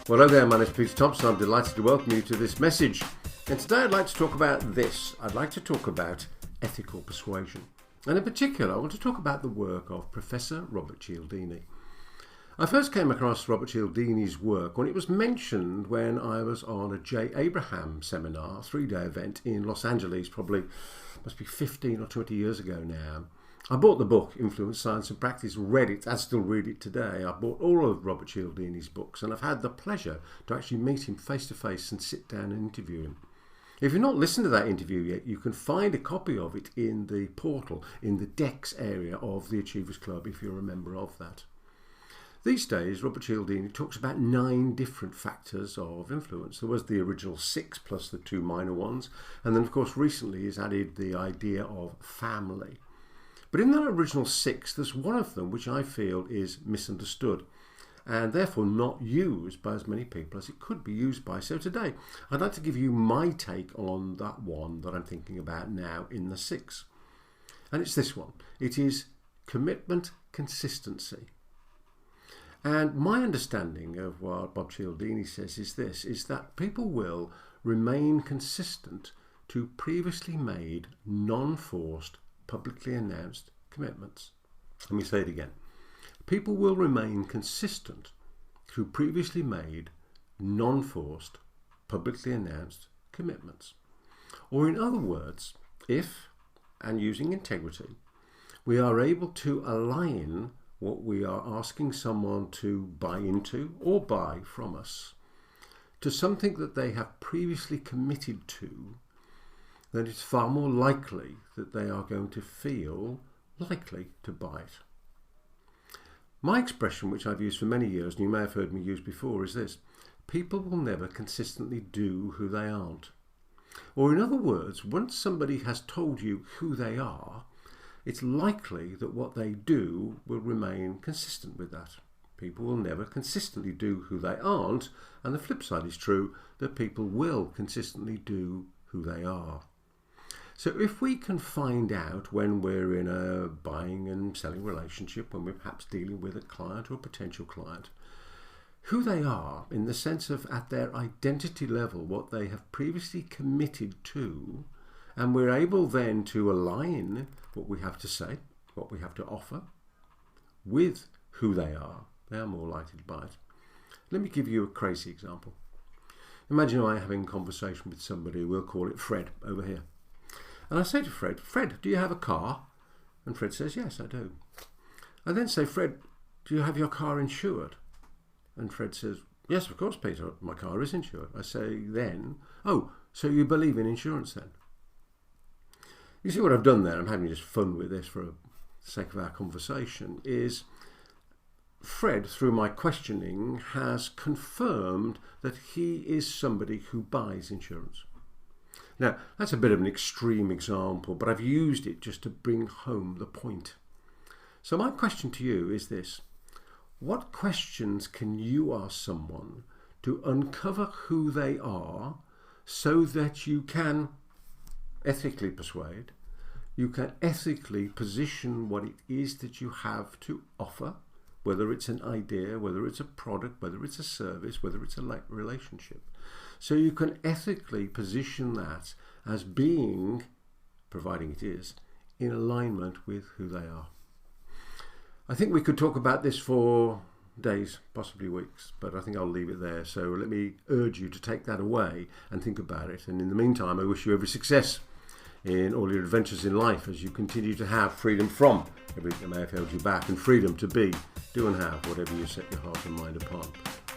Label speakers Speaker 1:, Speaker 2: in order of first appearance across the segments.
Speaker 1: Well, hello there, my name is Peter Thomson. I'm delighted to welcome you to this message. And today I'd like to talk about this. I'd like to talk about ethical persuasion. And in particular, I want to talk about the work of Professor Robert Cialdini. I first came across Robert Cialdini's work when it was mentioned when I was on a J. Abraham seminar, a 3-day event in Los Angeles, probably must be 15 or 20 years ago now. I bought the book, Influence, Science and Practice, read it, I still read it today. I bought all of Robert Cialdini's books and I've had the pleasure to actually meet him face to face and sit down and interview him. If you've not listened to that interview yet, you can find a copy of it in the portal, in the Decks area of the Achievers Club, if you're a member of that. These days, Robert Cialdini talks about 9 different factors of influence. There was the original 6 plus the 2 minor ones. And then, of course, recently he's added the idea of family. But in that original 6, there's one of them which I feel is misunderstood and therefore not used by as many people as it could be used by. So today, I'd like to give you my take on that one that I'm thinking about now in the 6. And it's this one. It is commitment consistency. And my understanding of what Bob Cialdini says is this, is that people will remain consistent to previously made, non-forced, publicly announced commitments. Let me say it again. People will remain consistent through previously made, non-forced, publicly announced commitments. Or in other words, if, and using integrity, we are able to align what we are asking someone to buy into or buy from us to something that they have previously committed to, then it's far more likely that they are going to feel likely to buy it. My expression, which I've used for many years, and you may have heard me use before, is this: people will never consistently do who they aren't. Or in other words, once somebody has told you who they are, it's likely that what they do will remain consistent with that. People will never consistently do who they aren't, and the flip side is true, that people will consistently do who they are. So if we can find out when we're in a buying and selling relationship, when we're perhaps dealing with a client or a potential client, who they are in the sense of at their identity level, what they have previously committed to, and we're able then to align what we have to say, what we have to offer, with who they are more likely to buy it. Let me give you a crazy example. Imagine I having a conversation with somebody, we'll call it Fred over here. And I say to Fred, "Fred, do you have a car?" And Fred says, "Yes, I do." I then say, "Fred, do you have your car insured?" And Fred says, "Yes, of course, Peter, my car is insured." I say then, "Oh, so you believe in insurance then?" You see what I've done there? I'm having just fun with this for the sake of our conversation, is Fred, through my questioning, has confirmed that he is somebody who buys insurance. Now, that's a bit of an extreme example, but I've used it just to bring home the point. So my question to you is this: what questions can you ask someone to uncover who they are so that you can ethically persuade, you can ethically position what it is that you have to offer, whether it's an idea, whether it's a product, whether it's a service, whether it's a relationship. So you can ethically position that as being, providing it is, in alignment with who they are. I think we could talk about this for days, possibly weeks, but I think I'll leave it there. So let me urge you to take that away and think about it. And in the meantime, I wish you every success in all your adventures in life as you continue to have freedom from everything that may have held you back and freedom to be, do and have whatever you set your heart and mind upon.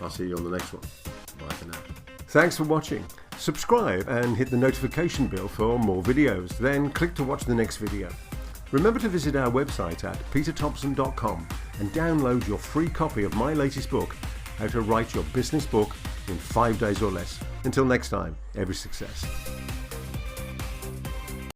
Speaker 1: I'll see you on the next one. Bye for now. Thanks for watching. Subscribe and hit the notification bell for more videos. Then click to watch the next video. Remember to visit our website at peterthomson.com and download your free copy of my latest book, How to Write Your Business Book in 5 days or less. Until next time, every success.